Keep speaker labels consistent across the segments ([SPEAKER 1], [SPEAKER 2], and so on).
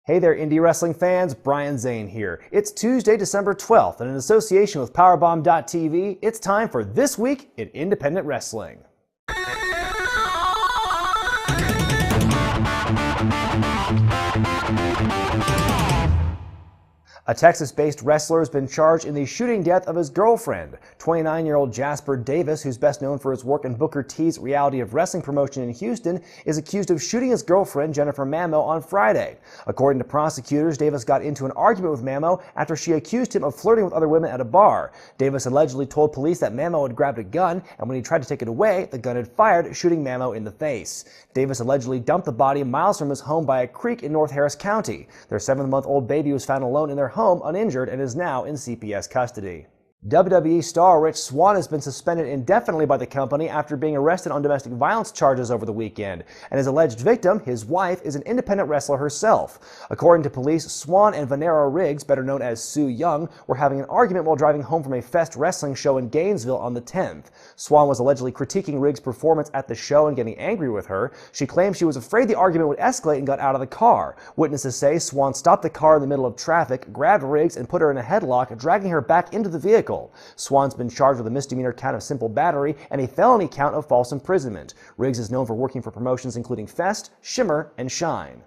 [SPEAKER 1] Hey there, indie wrestling fans, Brian Zane here. It's Tuesday, December 12th, and in association with Powerbomb.tv, it's time for This Week in Independent Wrestling. A Texas-based wrestler has been charged in the shooting death of his girlfriend. 29-year-old Jasper Davis, who's best known for his work in Booker T's Reality of Wrestling promotion in Houston, is accused of shooting his girlfriend, Jennifer Mamo, on Friday. According to prosecutors, Davis got into an argument with Mamo after she accused him of flirting with other women at a bar. Davis allegedly told police that Mamo had grabbed a gun, and when he tried to take it away, the gun had fired, shooting Mamo in the face. Davis allegedly dumped the body miles from his home by a creek in North Harris County. Their 7-month-old baby was found alone in their home uninjured and is now in CPS custody. WWE star Swan has been suspended indefinitely by the company after being arrested on domestic violence charges over the weekend, and his alleged victim, his wife, is an independent wrestler herself. According to police, Swan and Vanera Riggs, better known as Sue Young, were having an argument while driving home from a Fest wrestling show in Gainesville on the 10th. Swan was allegedly critiquing Riggs' performance at the show and getting angry with her. She claimed she was afraid the argument would escalate and got out of the car. Witnesses say Swan stopped the car in the middle of traffic, grabbed Riggs, and put her in a headlock, dragging her back into the vehicle. Swan's been charged with a misdemeanor count of simple battery and a felony count of false imprisonment. Riggs is known for working for promotions including Fest, Shimmer, and Shine.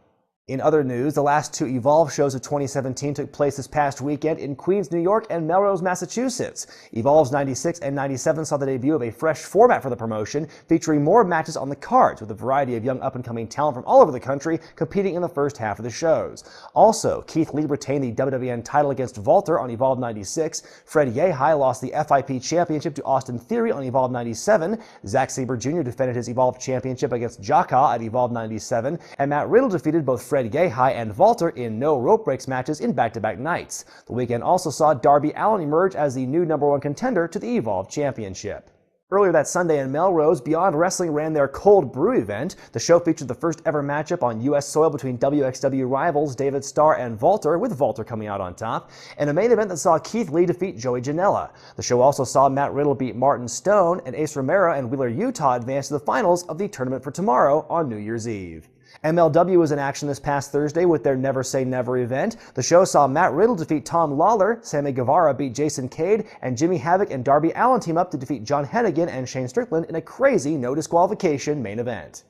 [SPEAKER 1] In other news, the last two Evolve shows of 2017 took place this past weekend in Queens, New York and Melrose, Massachusetts. Evolve's 96 and 97 saw the debut of a fresh format for the promotion, featuring more matches on the cards with a variety of young up-and-coming talent from all over the country competing in the first half of the shows. Also, Keith Lee retained the WWN title against Walter on Evolve 96, Fred Yehi lost the FIP Championship to Austin Theory on Evolve 97, Zack Sabre Jr. defended his Evolve Championship against Jaka at Evolve 97, and Matt Riddle defeated both Fred Yehi and Walter in no rope breaks matches in back-to-back nights. The weekend also saw Darby Allin emerge as the new #1 contender to the Evolve Championship. Earlier that Sunday in Melrose, Beyond Wrestling ran their Cold Brew event. The show featured the first ever matchup on U.S. soil between WXW rivals David Starr and Walter, with Walter coming out on top, and a main event that saw Keith Lee defeat Joey Janela. The show also saw Matt Riddle beat Martin Stone, and Ace Romero and Wheeler Utah advance to the finals of the tournament for tomorrow on New Year's Eve. MLW was in action this past Thursday with their Never Say Never event. The show saw Matt Riddle defeat Tom Lawler, Sammy Guevara beat Jason Cade, and Jimmy Havoc and Darby Allin team up to defeat John Hennigan and Shane Strickland in a crazy no disqualification main event.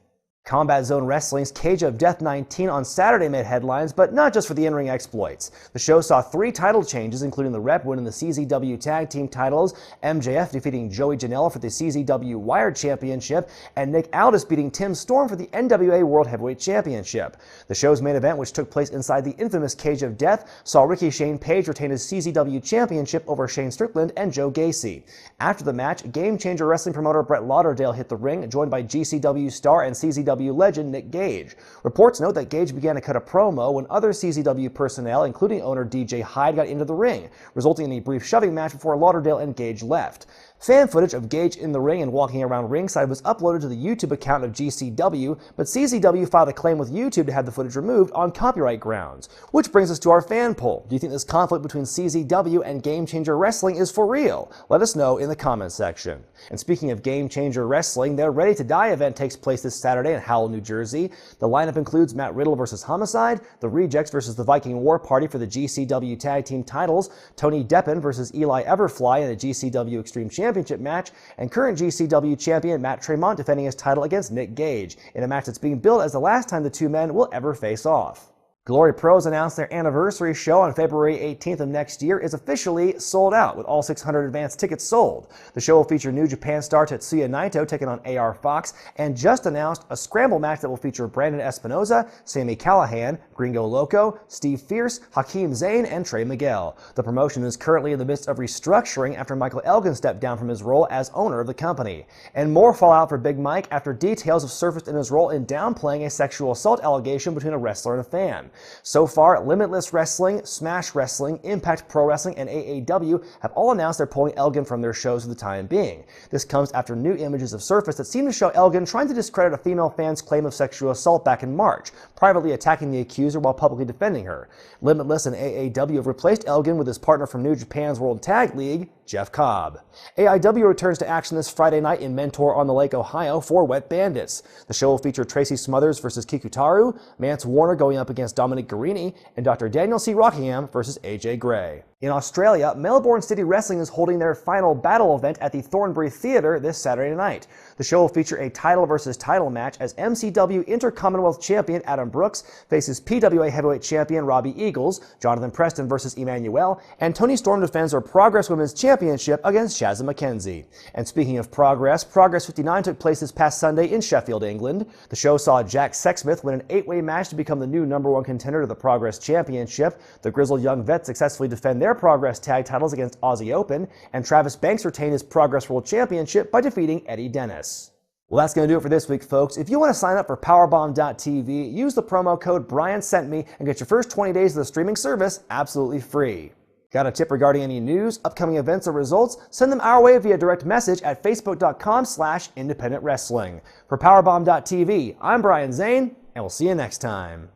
[SPEAKER 1] Combat Zone Wrestling's Cage of Death 19 on Saturday made headlines, but not just for the in-ring exploits. The show saw 3 title changes, including the Rep winning the CZW Tag Team titles, MJF defeating Joey Janela for the CZW Wired Championship, and Nick Aldis beating Tim Storm for the NWA World Heavyweight Championship. The show's main event, which took place inside the infamous Cage of Death, saw Ricky Shane Page retain his CZW Championship over Shane Strickland and Joe Gacy. After the match, Game Changer wrestling promoter Brett Lauderdale hit the ring, joined by GCW star and CZW legend Nick Gage. Reports note that Gage began to cut a promo when other CZW personnel, including owner DJ Hyde, got into the ring, resulting in a brief shoving match before Lauderdale and Gage left. Fan footage of Gage in the ring and walking around ringside was uploaded to the YouTube account of GCW, but CZW filed a claim with YouTube to have the footage removed on copyright grounds. Which brings us to our fan poll. Do you think this conflict between CZW and Game Changer Wrestling is for real? Let us know in the comments section. And speaking of Game Changer Wrestling, their Ready to Die event takes place this Saturday in Howell, New Jersey. The lineup includes Matt Riddle versus Homicide, the Rejects versus the Viking War Party for the GCW Tag Team titles, Tony Deppen versus Eli Everfly in a GCW Extreme Championship match, and current GCW champion Matt Tremont defending his title against Nick Gage, in a match that's being billed as the last time the two men will ever face off. Glory Pros announced their anniversary show on February 18th of next year is officially sold out, with all 600 advance tickets sold. The show will feature New Japan star Tetsuya Naito taking on AR Fox, and just announced a scramble match that will feature Brandon Espinoza, Sami Callihan, Gringo Loco, Steve Fierce, Hakeem Zayn, and Trey Miguel. The promotion is currently in the midst of restructuring after Michael Elgin stepped down from his role as owner of the company. And more fallout for Big Mike after details have surfaced in his role in downplaying a sexual assault allegation between a wrestler and a fan. So far, Limitless Wrestling, Smash Wrestling, Impact Pro Wrestling, and AAW have all announced they're pulling Elgin from their shows for the time being. This comes after new images have surfaced that seem to show Elgin trying to discredit a female fan's claim of sexual assault back in March, privately attacking the accuser while publicly defending her. Limitless and AAW have replaced Elgin with his partner from New Japan's World Tag League, Jeff Cobb. AIW returns to action this Friday night in Mentor on the Lake, Ohio for Wet Bandits. The show will feature Tracy Smothers versus Kikutaru, Mance Warner going up against Dominic Guarini, and Dr. Daniel C. Rockingham versus AJ Gray. In Australia, Melbourne City Wrestling is holding their final battle event at the Thornbury Theatre this Saturday night. The show will feature a title versus title match as MCW Inter-Commonwealth Champion Adam Brooks faces PWA Heavyweight Champion Robbie Eagles, Jonathan Preston versus Emmanuel, and Tony Storm defends her Progress Women's Championship against Shazza McKenzie. And speaking of Progress 59 took place this past Sunday in Sheffield, England. The show saw Jack Sexsmith win an 8-way match to become the new #1 contender to the Progress Championship. The Grizzled Young Vets successfully defend their Progress tag titles against Aussie Open, and Travis Banks retained his Progress World Championship by defeating Eddie Dennis. Well, that's going to do it for this week, folks. If you want to sign up for Powerbomb.tv, use the promo code BrianSentMe and get your first 20 days of the streaming service absolutely free. Got a tip regarding any news, upcoming events, or results? Send them our way via direct message at facebook.com/independentwrestling. For Powerbomb.tv, I'm Brian Zane, and we'll see you next time.